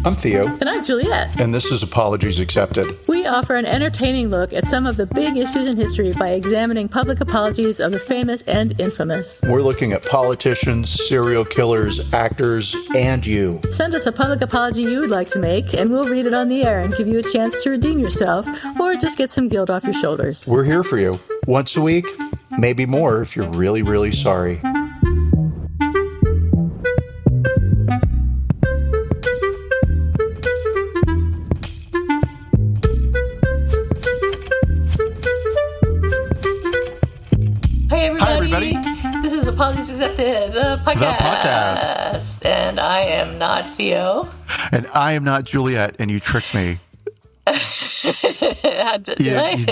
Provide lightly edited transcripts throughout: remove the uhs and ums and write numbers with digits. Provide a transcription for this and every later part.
I'm Theo. And I'm Juliette. And this is Apologies Accepted. We offer an entertaining look at some of the big issues in history by examining public apologies of the famous and infamous. We're looking at politicians, serial killers, actors, and you. Send us a public apology you would like to make, and we'll read it on the air and give you a chance to redeem yourself or just get some guilt off your shoulders. We're here for you. Once a week, maybe more if you're really, really sorry. Apologies Accepted, the podcast. And I am not Theo. And I am not Juliette, and you tricked me. You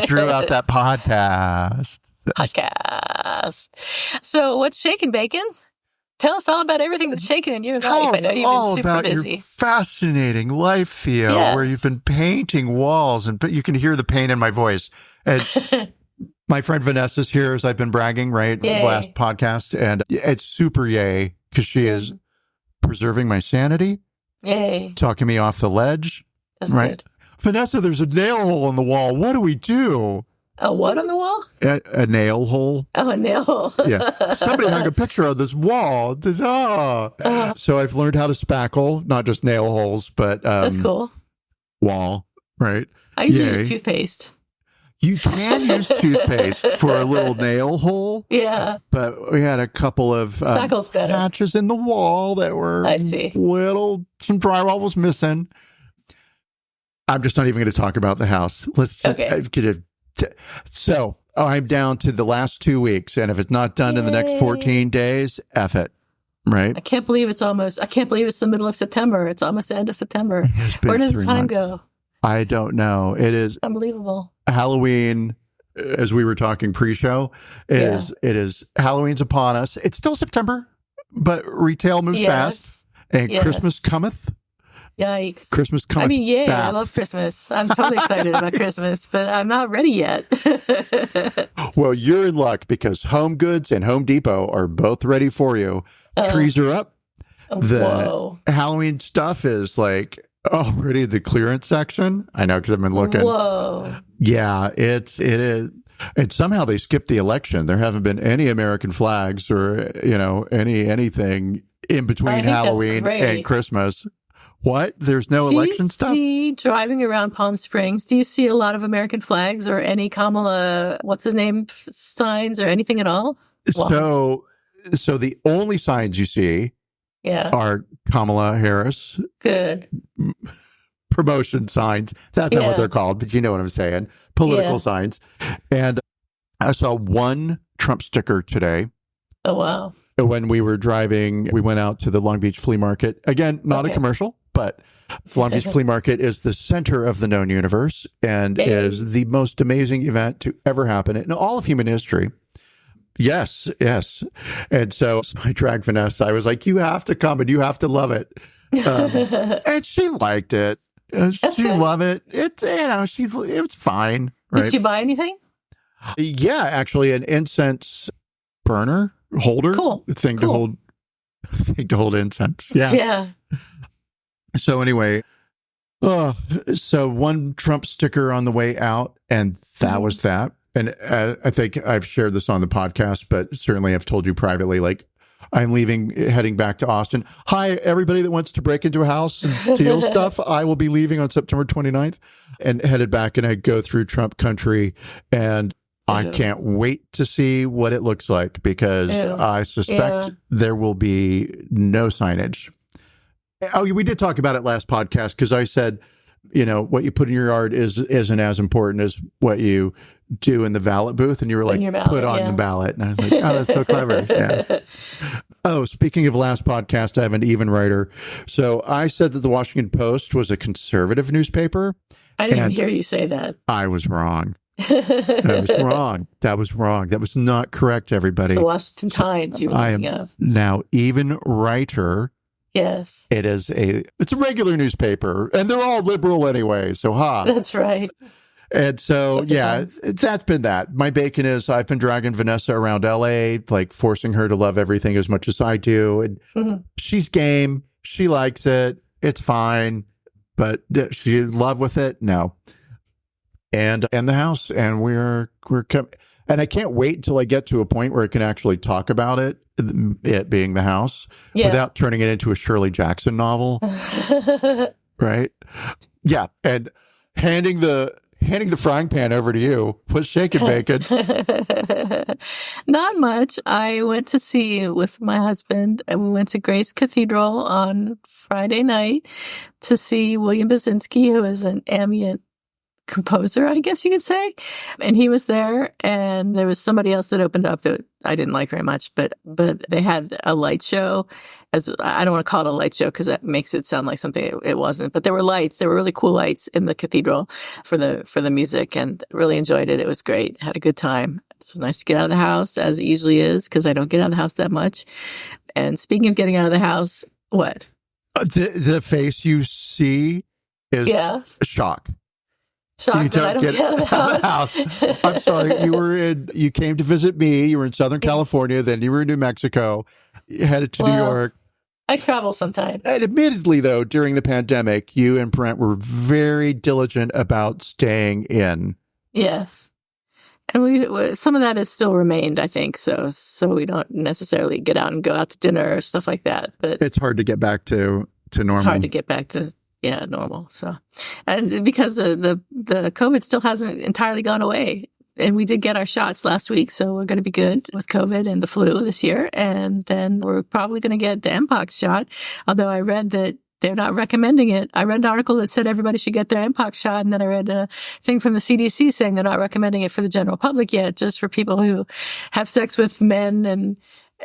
drew out that podcast. So what's shaking, Bacon? Tell us all about everything that's shaking in your life. I know you've been super busy. Your fascinating life, Theo, where you've been painting walls, and you can hear the pain in my voice. And my friend Vanessa's here, as I've been bragging, right? Yay. Last podcast. And it's super yay, because she is preserving my sanity. Yay. Talking me off the ledge. That's right. Good. Vanessa, there's a nail hole in the wall. What do we do? A what on the wall? A nail hole. Oh, a nail hole. Yeah. Somebody hung a picture of this wall. So I've learned how to spackle, not just nail holes, but that's cool. Wall, right? I usually use toothpaste. You can use toothpaste for a little nail hole. Yeah. But we had a couple of patches in the wall that were some drywall was missing. I'm just not even going to talk about the house. Let's get it. So I'm down to the last 2 weeks. And if it's not done in the next 14 days, F it. Right? I can't believe it's the middle of September. It's almost the end of September. Where does the time go? I don't know. It is unbelievable. Halloween, as we were talking pre-show, it is Halloween's upon us. It's still September, but retail moves fast, and Christmas cometh. Yikes! Christmas cometh. I mean, fast. I love Christmas. I'm totally excited about Christmas, but I'm not ready yet. Well, you're in luck because Home Goods and Home Depot are both ready for you. Trees are up. The Halloween stuff is like already the clearance section. I know because I've been looking. Whoa. Yeah, it is. And somehow they skipped the election. There haven't been any American flags or, anything in between Halloween and Christmas. What? There's no election stuff? Do you see, driving around Palm Springs, do you see a lot of American flags or any Kamala, what's his name, signs or anything at all? So the only signs you see are Kamala Harris. Good. Promotion signs. That's not what they're called, but you know what I'm saying. Political signs. And I saw one Trump sticker today. Oh, wow. When we were driving, we went out to the Long Beach Flea Market. Again, not a commercial, but Long Beach Flea Market is the center of the known universe and is the most amazing event to ever happen in all of human history. Yes. And so I dragged Vanessa. I was like, you have to come and you have to love it. And she liked it. She loved it. It's fine. Right? Did she buy anything? Yeah, actually, an incense burner holder. Cool. Thing to hold incense. Yeah. So anyway, so one Trump sticker on the way out, and that was that. And I think I've shared this on the podcast, but certainly I've told you privately, like, I'm heading back to Austin. Hi, everybody that wants to break into a house and steal stuff. I will be leaving on September 29th and headed back, and I go through Trump country, and I can't wait to see what it looks like because I suspect there will be no signage. Oh, we did talk about it last podcast because I said, what you put in your yard isn't as important as what you do in the ballot booth. And you were like, put on the ballot. And I was like, oh, that's so clever. Yeah. Oh, speaking of last podcast, I have an even writer. So I said that the Washington Post was a conservative newspaper. I didn't hear you say that. I was wrong. That was wrong. That was not correct, everybody. The Washington Times you were thinking of. Now even writer. Yes. It's a regular newspaper, and they're all liberal anyway, so That's right. And so, that's been that. My bacon is I've been dragging Vanessa around LA, like forcing her to love everything as much as I do. And she's game. She likes it. It's fine. But she in love with it? No. And the house, and we're and I can't wait until I get to a point where I can actually talk about it being the house, without turning it into a Shirley Jackson novel. Right? Yeah. And handing the frying pan over to you. What's shaking, bacon? Not much. I went to see with my husband, and we went to Grace Cathedral on Friday night to see William Basinski, who is an ambient composer, I guess you could say. And he was there, and there was somebody else that opened up that I didn't like very much, but they had a light show. I don't want to call it a light show because that makes it sound like something it wasn't, but there were lights. There were really cool lights in the cathedral for the music, and really enjoyed it. It was great. Had a good time. It was nice to get out of the house, as it usually is, because I don't get out of the house that much. And speaking of getting out of the house, what? The face you see is shock. Shocked that I don't get out of the house. I'm sorry. You came to visit me. You were in Southern California. Then you were in New Mexico. You headed to New York. I travel sometimes. And admittedly, though, during the pandemic, you and Brent were very diligent about staying in. Yes. And some of that has still remained, I think. So we don't necessarily get out and go out to dinner or stuff like that. But it's hard to get back to normal. It's hard to get back to normal. So, and because the COVID still hasn't entirely gone away, and we did get our shots last week, so we're going to be good with COVID and the flu this year. And then we're probably going to get the Mpox shot. Although I read that they're not recommending it. I read an article that said everybody should get their Mpox shot, and then I read a thing from the CDC saying they're not recommending it for the general public yet, just for people who have sex with men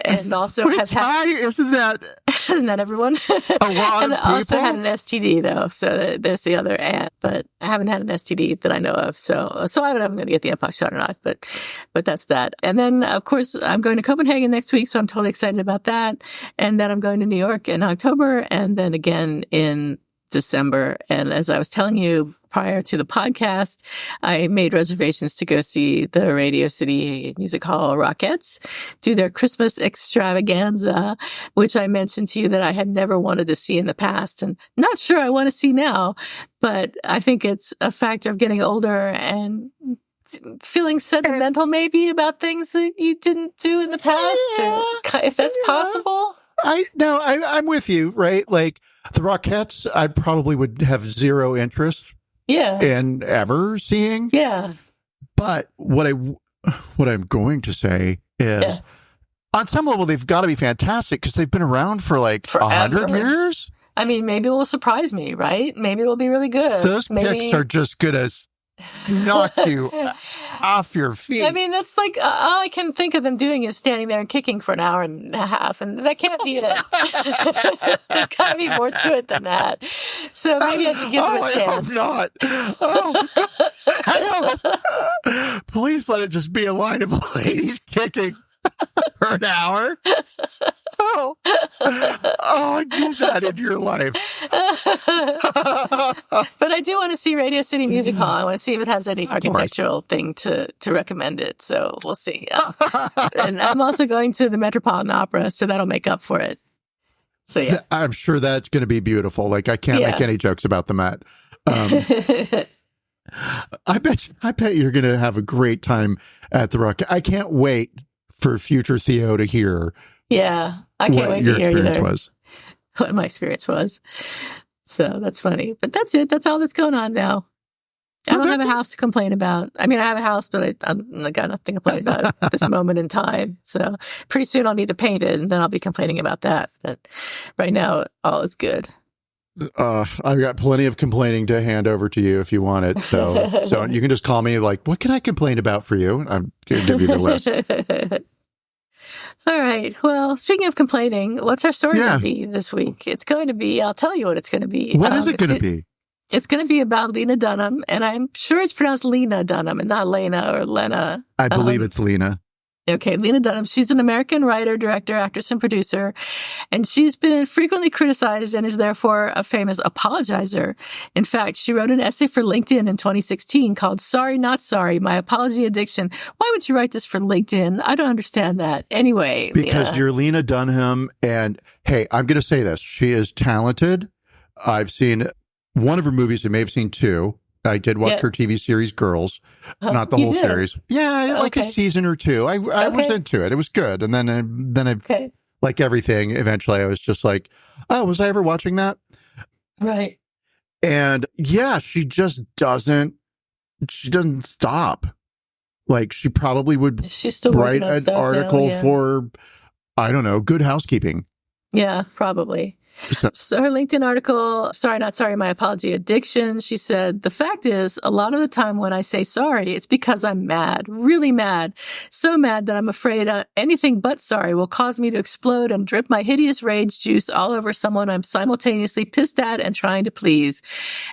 and also isn't that everyone? A lot and of also people? had an STD though, so there's the other end. But I haven't had an STD that I know of, so I don't know if I'm going to get the Mpox shot or not. But that's that. And then of course I'm going to Copenhagen next week, so I'm totally excited about that. And then I'm going to New York in October, and then again in December. And as I was telling you prior to the podcast, I made reservations to go see the Radio City Music Hall Rockettes do their Christmas extravaganza, which I mentioned to you that I had never wanted to see in the past, and not sure I want to see now, but I think it's a factor of getting older and feeling sentimental maybe about things that you didn't do in the past, if that's possible. I'm with you, right? Like the Rockettes, I probably would have zero interest in ever seeing. Yeah. But what I'm going to say is, on some level, they've got to be fantastic because they've been around for like 100 years. I mean, maybe it will surprise me, right? Maybe it'll be really good. Those kicks are just going to knock you off your feet. I mean, that's like all I can think of them doing is standing there and kicking for an hour and a half, and that can't be it. There's got to be more to it than that. So maybe I should give them a chance. I hope not. Please let it just be a line of ladies kicking for an hour. Do that in your life. But I do want to see Radio City Music Hall. I want to see if it has any architectural thing to recommend it. So we'll see. And I'm also going to the Metropolitan Opera, so that'll make up for it. So yeah, I'm sure that's going to be beautiful. Like I can't make any jokes about the Met. I bet you're going to have a great time at the Rock. I can't wait for future Theo to hear. Yeah, I can't wait to hear either. What my experience was. So that's funny. But that's it. That's all that's going on now. I don't have a house to complain about. I mean, I have a house, but I got nothing to complain about at this moment in time. So pretty soon I'll need to paint it, and then I'll be complaining about that. But right now, all is good. I've got plenty of complaining to hand over to you if you want it. So you can just call me like, what can I complain about for you? I'm going to give you the list. All right. Well, speaking of complaining, what's our story going to be this week? It's going to be, I'll tell you what it's going to be. What is it going to be? It's going to be about Lena Dunham, and I'm sure it's pronounced Lena Dunham and not Lena or Lena. I believe it's Lena. Okay, Lena Dunham. She's an American writer, director, actress, and producer, and she's been frequently criticized and is therefore a famous apologizer. In fact, she wrote an essay for LinkedIn in 2016 called Sorry, Not Sorry, My Apology Addiction. Why would you write this for LinkedIn? I don't understand that. Anyway. Because you're Lena Dunham, and hey, I'm going to say this. She is talented. I've seen one of her movies. I may have seen two. I did watch her TV series Girls, not the whole series. Yeah, like a season or two. I was into it. It was good. And then like everything, eventually I was just like, oh, was I ever watching that? Right. And yeah, she doesn't stop. Like she probably would write an article for, I don't know, Good Housekeeping. Yeah, probably. So her LinkedIn article, my apology, addiction. She said, the fact is, a lot of the time when I say sorry, it's because I'm mad, really mad. So mad that I'm afraid anything but sorry will cause me to explode and drip my hideous rage juice all over someone I'm simultaneously pissed at and trying to please.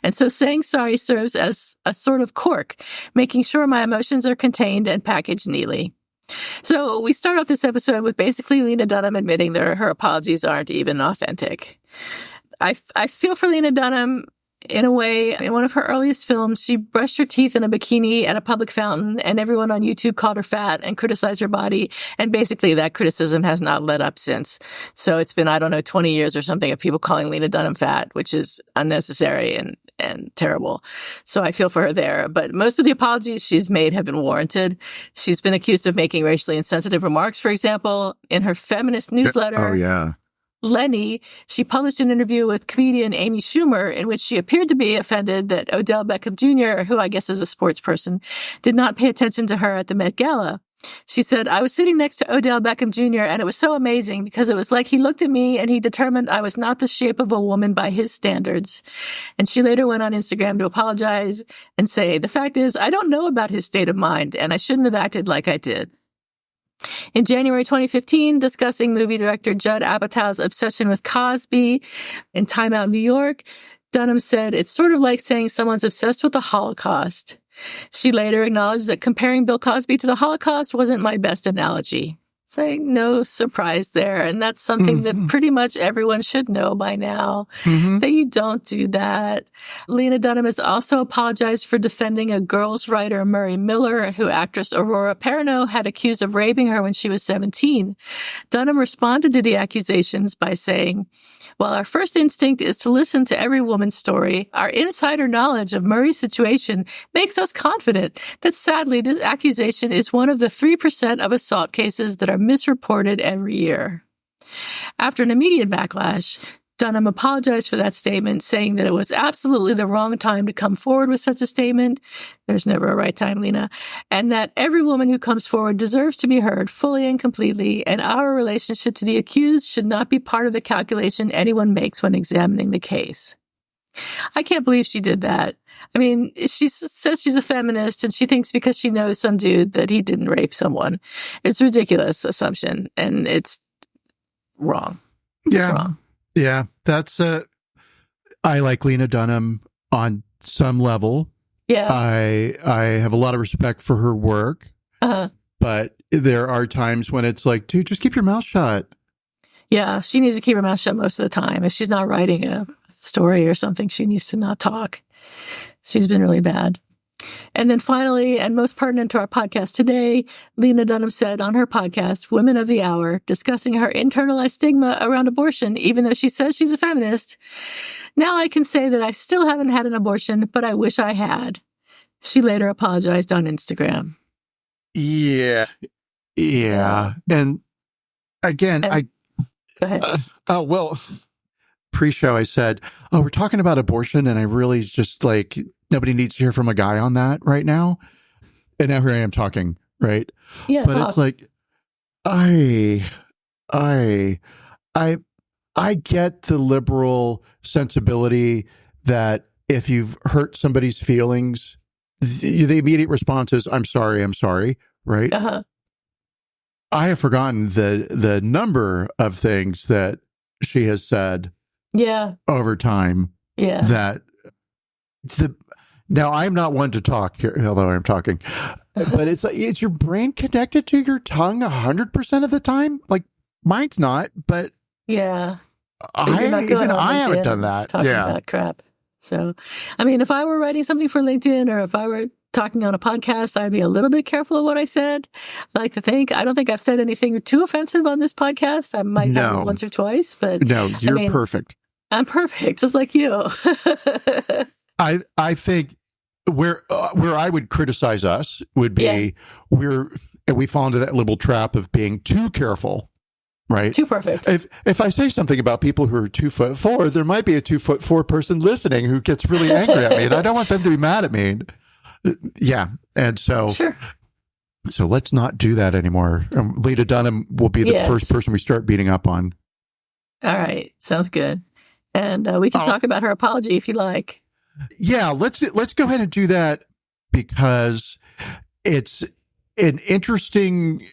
And so saying sorry serves as a sort of cork, making sure my emotions are contained and packaged neatly. So we start off this episode with basically Lena Dunham admitting that her apologies aren't even authentic. I feel for Lena Dunham in a way. In one of her earliest films, she brushed her teeth in a bikini at a public fountain, and everyone on YouTube called her fat and criticized her body. And basically that criticism has not let up since. So it's been, 20 years or something of people calling Lena Dunham fat, which is unnecessary and terrible. So I feel for her there. But most of the apologies she's made have been warranted. She's been accused of making racially insensitive remarks, for example, in her feminist newsletter. Oh, yeah. Lenny, she published an interview with comedian Amy Schumer in which she appeared to be offended that Odell Beckham Jr., who I guess is a sports person, did not pay attention to her at the Met Gala. She said, I was sitting next to Odell Beckham Jr. and it was so amazing because it was like he looked at me and he determined I was not the shape of a woman by his standards. And she later went on Instagram to apologize and say, the fact is, I don't know about his state of mind and I shouldn't have acted like I did. In January 2015, discussing movie director Judd Apatow's obsession with Cosby in Time Out New York, Dunham said, it's sort of like saying someone's obsessed with the Holocaust. She later acknowledged that comparing Bill Cosby to the Holocaust wasn't my best analogy. So no surprise there. And that's something that pretty much everyone should know by now, that you don't do that. Lena Dunham has also apologized for defending a girls' writer, Murray Miller, who actress Aurora Perrineau had accused of raping her when she was 17. Dunham responded to the accusations by saying, while our first instinct is to listen to every woman's story, our insider knowledge of Murray's situation makes us confident that sadly this accusation is one of the 3% of assault cases that are misreported every year. After an immediate backlash, Dunham apologized for that statement, saying that it was absolutely the wrong time to come forward with such a statement. There's never a right time, Lena. And that every woman who comes forward deserves to be heard fully and completely, and our relationship to the accused should not be part of the calculation anyone makes when examining the case. I can't believe she did that. I mean, she says she's a feminist and she thinks because she knows some dude that he didn't rape someone. It's a ridiculous assumption and it's wrong. It's wrong. Yeah, that's I like Lena Dunham on some level. Yeah. I have a lot of respect for her work. But there are times when it's like, dude, just keep your mouth shut. Yeah, she needs to keep her mouth shut most of the time. If she's not writing a story or something, she needs to not talk. She's been really bad. And then finally, and most pertinent to our podcast today, Lena Dunham said on her podcast, Women of the Hour, discussing her internalized stigma around abortion, even though she says she's a feminist, now I can say that I still haven't had an abortion, but I wish I had. She later apologized on Instagram. Yeah. And again, go ahead. Pre-show I said, we're talking about abortion and I really just like, nobody needs to hear from a guy on that right now. And now here I am talking, right? Yeah. But it's like, I get the liberal sensibility that if you've hurt somebody's feelings, the immediate response is, I'm sorry, right? I have forgotten the number of things that she has said over time. That now I'm not one to talk here, although I'm talking, but it's like, is your brain connected to your tongue 100% of the time? Like mine's not, but I haven't done that. Talking about crap. So, I mean, if I were writing something for LinkedIn or if I were talking on a podcast, I'd be a little bit careful of what I said. I like to think. I don't think I've said anything too offensive on this podcast. I might have once or twice, but no, you're perfect. I'm perfect, just like you. I think where I would criticize us would be we fall into that little trap of being too careful, right? Too perfect. If I say something about people who are 2'4", there might be a 2'4" person listening who gets really angry at me, and I don't want them to be mad at me. Yeah, and so sure. So let's not do that anymore. Lena Dunham will be the first person we start beating up on. All right, sounds good. And we can talk about her apology if you like. Yeah, let's go ahead and do that, because it's an interesting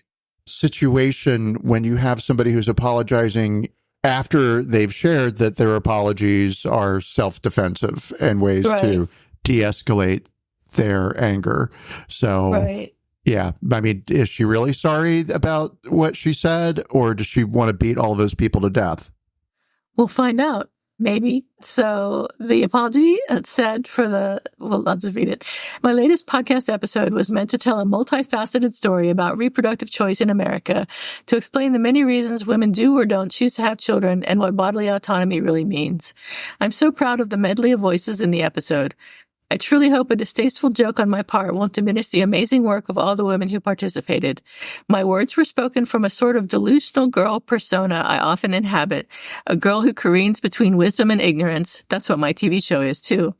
situation when you have somebody who's apologizing after they've shared that their apologies are self-defensive and ways to de-escalate their anger. So, yeah, I mean, is she really sorry about what she said, or does she want to beat all those people to death? We'll find out. Maybe. So the apology said well, let's read it. My latest podcast episode was meant to tell a multifaceted story about reproductive choice in America, to explain the many reasons women do or don't choose to have children and what bodily autonomy really means. I'm so proud of the medley of voices in the episode. I truly hope a distasteful joke on my part won't diminish the amazing work of all the women who participated. My words were spoken from a sort of delusional girl persona I often inhabit, a girl who careens between wisdom and ignorance. That's what my TV show is, too.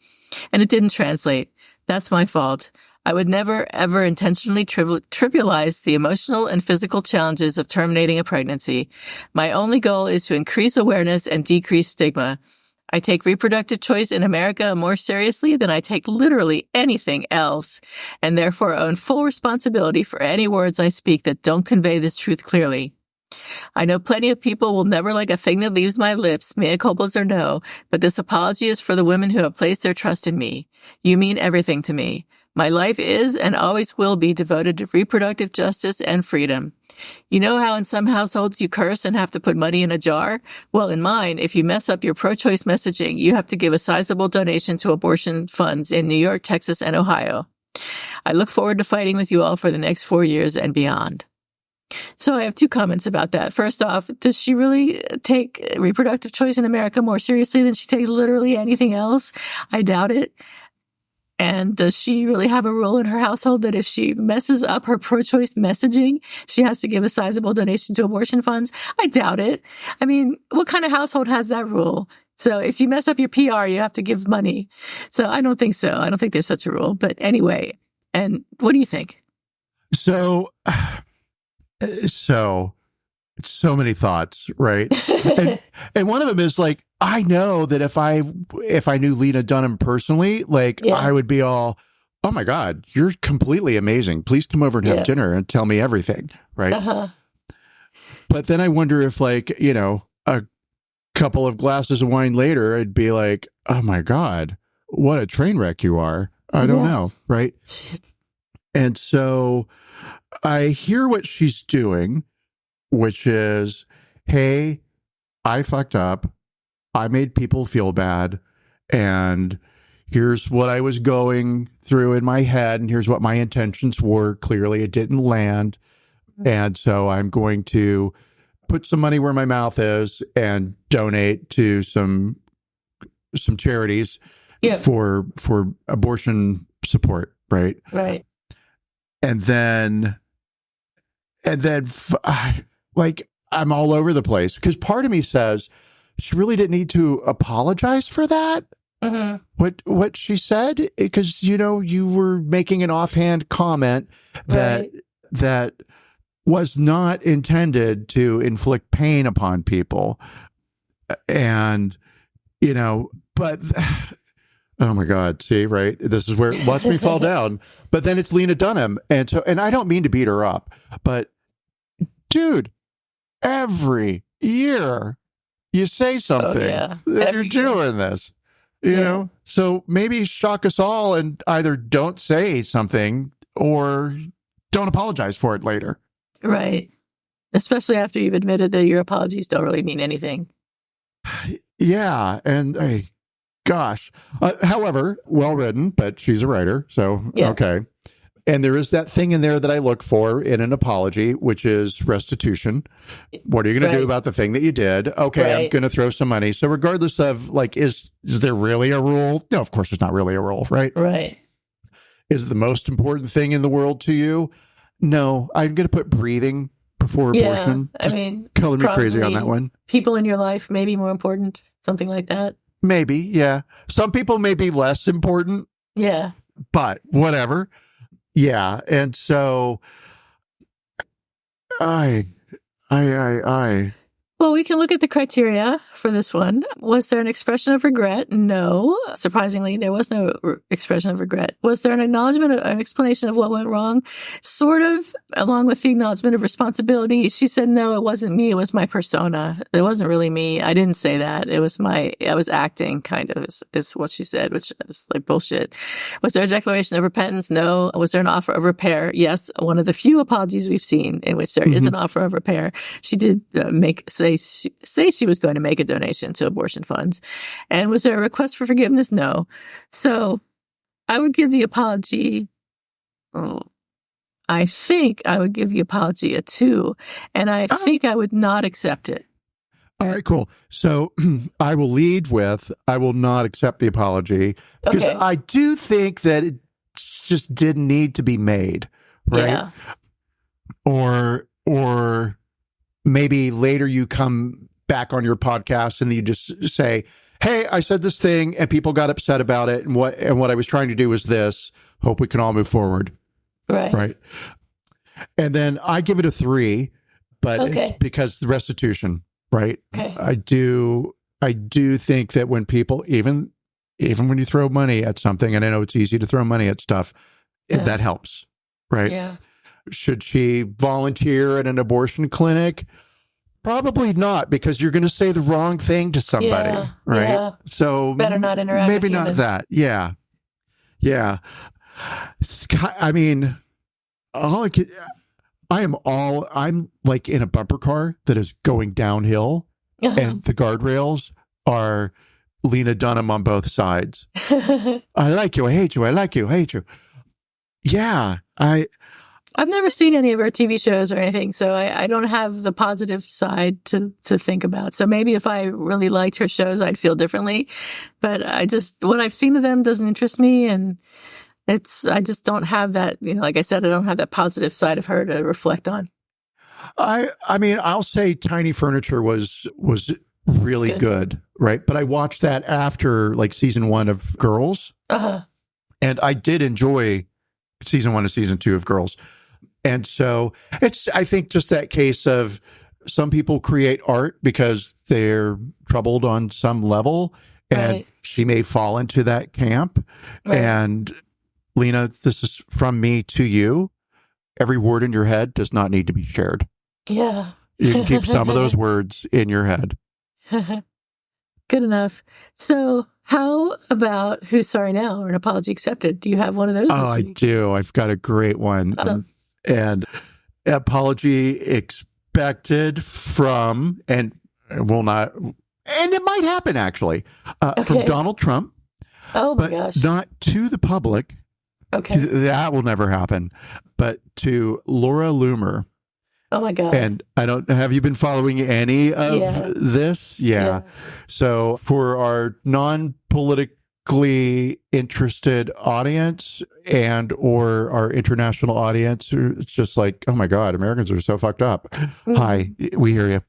And it didn't translate. That's my fault. I would never, ever intentionally trivialize the emotional and physical challenges of terminating a pregnancy. My only goal is to increase awareness and decrease stigma. I take reproductive choice in America more seriously than I take literally anything else, and therefore own full responsibility for any words I speak that don't convey this truth clearly. I know plenty of people will never like a thing that leaves my lips, mea culpas or no, but this apology is for the women who have placed their trust in me. You mean everything to me. My life is and always will be devoted to reproductive justice and freedom. You know how in some households you curse and have to put money in a jar? Well, in mine, if you mess up your pro-choice messaging, you have to give a sizable donation to abortion funds in New York, Texas, and Ohio. I look forward to fighting with you all for the next 4 years and beyond. So I have two comments about that. First off, does she really take reproductive choice in America more seriously than she takes literally anything else? I doubt it. And does she really have a rule in her household that if she messes up her pro-choice messaging, she has to give a sizable donation to abortion funds? I doubt it. I mean, what kind of household has that rule? So if you mess up your PR, you have to give money. So I don't think so. I don't think there's such a rule. But anyway, and what do you think? So so many thoughts, right? and one of them is like, I know that if I knew Lena Dunham personally, I would be all, oh my God, you're completely amazing. Please come over and have dinner and tell me everything, right? Uh-huh. But then I wonder if a couple of glasses of wine later, I'd be like, oh my God, what a train wreck you are. I don't know, right? And so I hear what she's doing, which is, hey, I fucked up. I made people feel bad. And here's what I was going through in my head. And here's what my intentions were. Clearly, it didn't land. And so I'm going to put some money where my mouth is and donate to some charities for abortion support. Right. Right. And then I'm all over the place, because part of me says she really didn't need to apologize for that. Mm-hmm. What she said, because you were making an offhand comment that was not intended to inflict pain upon people, and but oh my God, see, right? This is where it lets me fall down. But then it's Lena Dunham, and I don't mean to beat her up, but dude, every year you say something that you're doing this, you know? So maybe shock us all and either don't say something or don't apologize for it later. Right. Especially after you've admitted that your apologies don't really mean anything. Yeah. And gosh. However, well written, but she's a writer. So, okay. And there is that thing in there that I look for in an apology, which is restitution. What are you going to do about the thing that you did? Okay, I'm going to throw some money. So regardless of like, is there really a rule? No, of course there's not really a rule, right? Right. Is it the most important thing in the world to you? No, I'm going to put breathing before abortion. I mean, color me crazy on that one. People in your life may be more important, something like that. Maybe, yeah. Some people may be less important. Yeah. But whatever. Yeah. And so I. Well, we can look at the criteria for this one. Was there an expression of regret? No. Surprisingly, there was no expression of regret. Was there an acknowledgement, an explanation of what went wrong? Sort of, along with the acknowledgement of responsibility. She said, no, it wasn't me. It was my persona. It wasn't really me. I didn't say that. I was acting, kind of, is what she said, which is like bullshit. Was there a declaration of repentance? No. Was there an offer of repair? Yes. One of the few apologies we've seen in which there is an offer of repair. She did say she was going to make a donation to abortion funds. And was there a request for forgiveness? No. So I would give the apology, I think I would give the apology a 2, and I think I would not accept it. All right, cool. So I will lead with, I will not accept the apology because I do think that it just didn't need to be made, right? Yeah. Or maybe later you come back on your podcast and you just say, hey, I said this thing and people got upset about it. And what I was trying to do was this. Hope we can all move forward. Right. And then I give it a 3, but it's because the restitution, right? Okay. I do think that when people, even when you throw money at something, and I know it's easy to throw money at stuff, that helps, right? Yeah. Should she volunteer at an abortion clinic? Probably not, because you're going to say the wrong thing to somebody, right? Yeah. So better not interact maybe with humans. Not that. Yeah. I mean, I'm like in a bumper car that is going downhill, and the guardrails are Lena Dunham on both sides. I like you. I hate you. I like you. I hate you. Yeah. I've never seen any of her TV shows or anything, so I don't have the positive side to think about. So maybe if I really liked her shows, I'd feel differently. But what I've seen of them doesn't interest me, and I just don't have that, like I said, I don't have that positive side of her to reflect on. I mean, I'll say Tiny Furniture was really good, right? But I watched that after like season 1 of Girls. And I did enjoy season 1 and season 2 of Girls. And so it's, I think, just that case of some people create art because they're troubled on some level, and she may fall into that camp. And Lena, this is from me to you. Every word in your head does not need to be shared. Yeah. You can keep some of those words in your head. Good enough. So how about Who's Sorry Now or An Apology Accepted? Do you have one of those? I do. I've got a great one. And apology expected from, and will not, and it might happen actually, from Donald Trump. Oh my gosh. Not to the public. Okay. That will never happen. But to Laura Loomer. Oh my God. And have you been following any of this? Yeah. So for our non-politically interested audience and or our international audience, it's just like, oh my God, Americans are so fucked up. Hi, we hear you.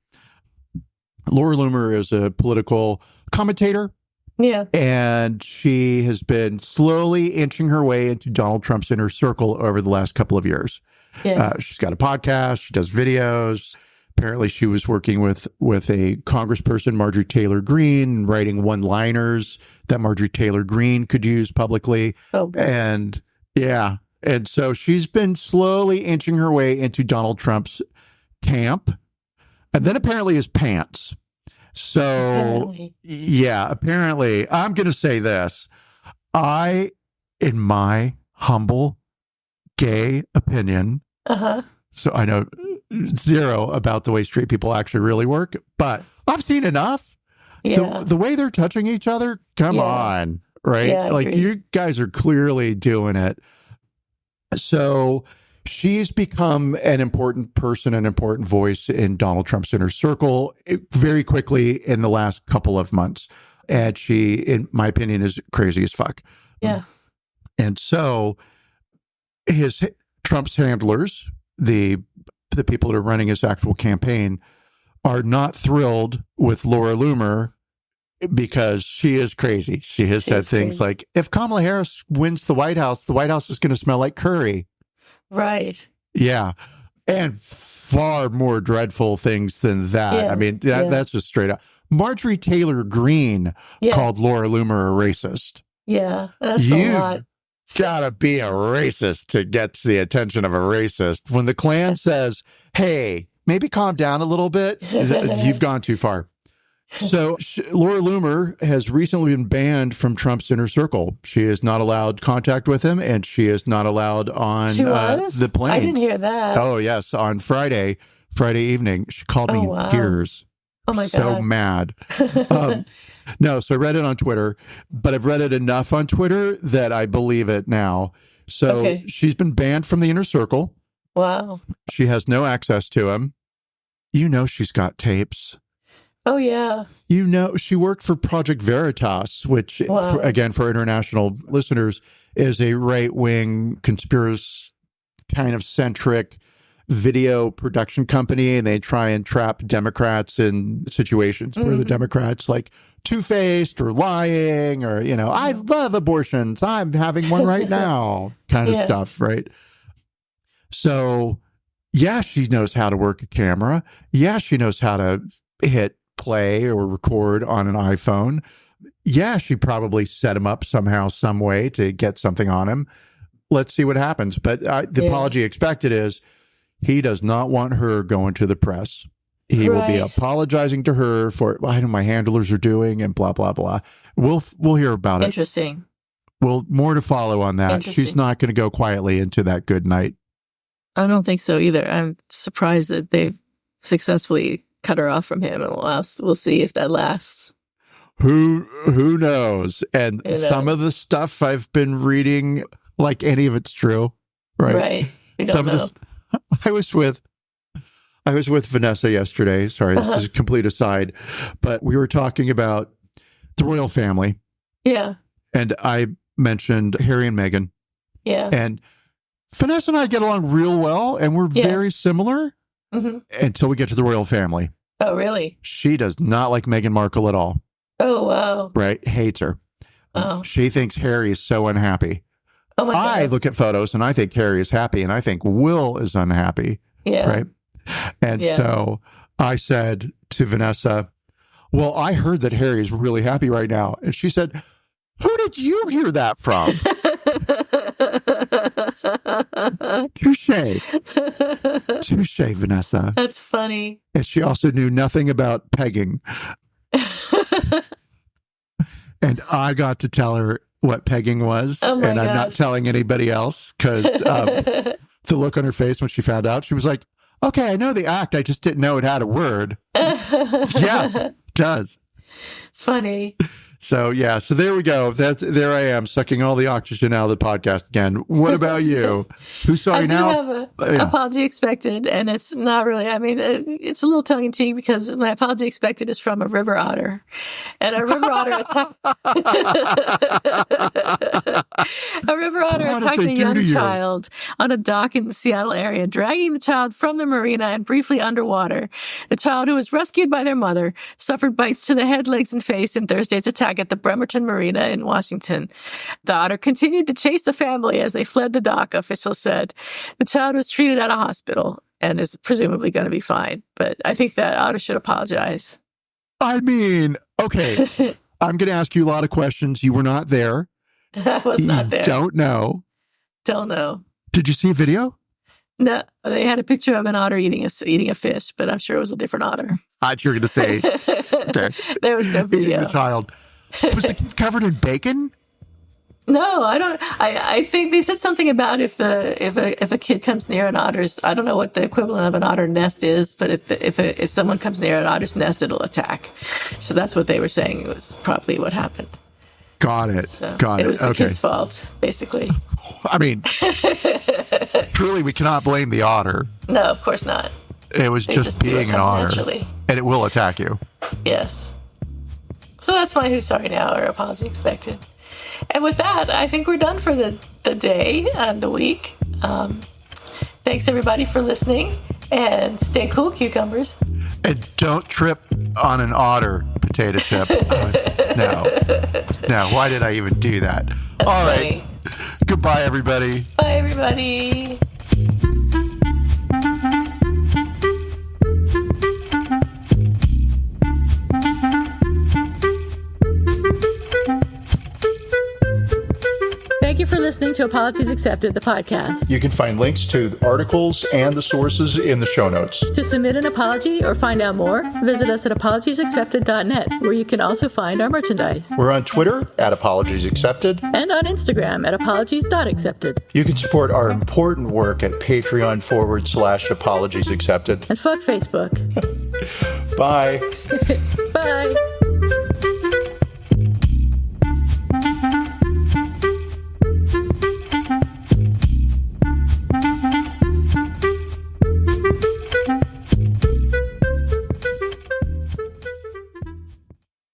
Laura Loomer is a political commentator. Yeah. And she has been slowly inching her way into Donald Trump's inner circle over the last couple of years. Yeah. She's got a podcast. She does videos. Apparently, she was working with a congressperson, Marjorie Taylor Greene, writing one-liners that Marjorie Taylor Greene could use publicly. And so she's been slowly inching her way into Donald Trump's camp, and then apparently his pants. So, apparently, I'm going to say this. In my humble gay opinion, so I know zero about the way straight people actually really work, but I've seen enough. The way they're touching each other, come on, right? Like, you guys are clearly doing it. So she's become an important person, an important voice in Donald Trump's inner circle very quickly in the last couple of months. And she, in my opinion, is crazy as fuck. Yeah. And so Trump's handlers, the people that are running his actual campaign, are not thrilled with Laura Loomer because she is crazy. She has said things like, if Kamala Harris wins the White House is going to smell like curry. Right. Yeah. And far more dreadful things than that. Yeah. I mean, that's just straight up. Marjorie Taylor Greene called Laura Loomer a racist. Yeah, that's a lot. Gotta be a racist to get the attention of a racist. When the Klan says, hey, maybe calm down a little bit, you've gone too far. So Laura Loomer has recently been banned from Trump's inner circle. She is not allowed contact with him, and she is not allowed on the plane. I didn't hear that. Oh, yes. On Friday evening, she called me in tears. Oh, my God. So mad. No, so I read it on Twitter, but I've read it enough on Twitter that I believe it now. So she's been banned from the inner circle. Wow. She has no access to him. You know she's got tapes. Oh, yeah. You know, she worked for Project Veritas, which, again, for international listeners, is a right-wing, conspiracy kind of centric video production company, and they try and trap Democrats in situations where the Democrats like two-faced or lying or, you know, I love abortions, I'm having one right now kind of stuff, right? So, yeah, she knows how to work a camera. Yeah, she knows how to hit play or record on an iPhone. Yeah, she probably set him up somehow, some way to get something on him. Let's see what happens. But the apology expected is he does not want her going to the press. He will be apologizing to her for what my handlers are doing and blah, blah, blah. We'll hear about it. Interesting. Well, more to follow on that. She's not going to go quietly into that good night. I don't think so either. I'm surprised that they've successfully cut her off from him, and we'll see if that lasts. Who knows? And some of the stuff I've been reading, like any of it's true, right? Right. We don't know. I was with Vanessa yesterday. Sorry, this is a complete aside, but we were talking about the royal family. Yeah. And I mentioned Harry and Meghan. Yeah. And Vanessa and I get along real well, and we're very similar until we get to the royal family. Oh, really? She does not like Meghan Markle at all. Oh, wow. Right? Hates her. Oh. She thinks Harry is so unhappy. Oh, my God. I look at photos and I think Harry is happy, and I think Will is unhappy. Yeah. Right? And so I said to Vanessa, well, I heard that Harry is really happy right now. And she said, who did you hear that from? Touche, Vanessa. That's funny. And she also knew nothing about pegging. And I got to tell her what pegging was. Oh my and I'm gosh. not telling anybody else because the look on her face when she found out, she was like, okay, I know the act. I just didn't know it had a word. Yeah, it does. Funny. So, so there we go. There I am, sucking all the oxygen out of the podcast again. What about you? Who saw you now? I do have an apology expected, and it's not really, I mean, it's a little tongue-in-cheek because my apology expected is from a river otter. And a river otter attacked a young child on a dock in the Seattle area, dragging the child from the marina and briefly underwater. The child, who was rescued by their mother, suffered bites to the head, legs, and face in Thursday's attack at the Bremerton Marina in Washington. The otter continued to chase the family as they fled the dock, officials said. The child was treated at a hospital and is presumably going to be fine. But I think that otter should apologize. I mean, okay, I'm going to ask you a lot of questions. You were not there. I was not there. Don't know. Don't know. Did you see a video? No, they had a picture of an otter eating a fish, but I'm sure it was a different otter. I thought you were going to say, okay. There was no video. Eating the child. Was the kid covered in bacon? No, I don't. I think they said something about if a kid comes near an otter's, I don't know what the equivalent of an otter nest is, but if someone comes near an otter's nest, it'll attack. So that's what they were saying. It was probably what happened. Got it. So Got it. It was the kid's fault, basically. I mean, Truly, we cannot blame the otter. No, of course not. It was just being an otter. And it will attack you. Yes. So that's my Who's Sorry Now or Apology Expected. And with that, I think we're done for the day and the week. Thanks, everybody, for listening. And stay cool, cucumbers. And don't trip on an otter potato chip. No. Why did I even do that? That's all funny. Right. Goodbye, everybody. Bye, everybody. Thank you for listening to Apologies Accepted, the podcast. You can find links to the articles and the sources in the show notes. To submit an apology or find out more, visit us at apologiesaccepted.net, where you can also find our merchandise. We're on Twitter at Apologies Accepted. And on Instagram at apologies.accepted. You can support our important work at Patreon.com/Apologies Accepted. And fuck Facebook. Bye.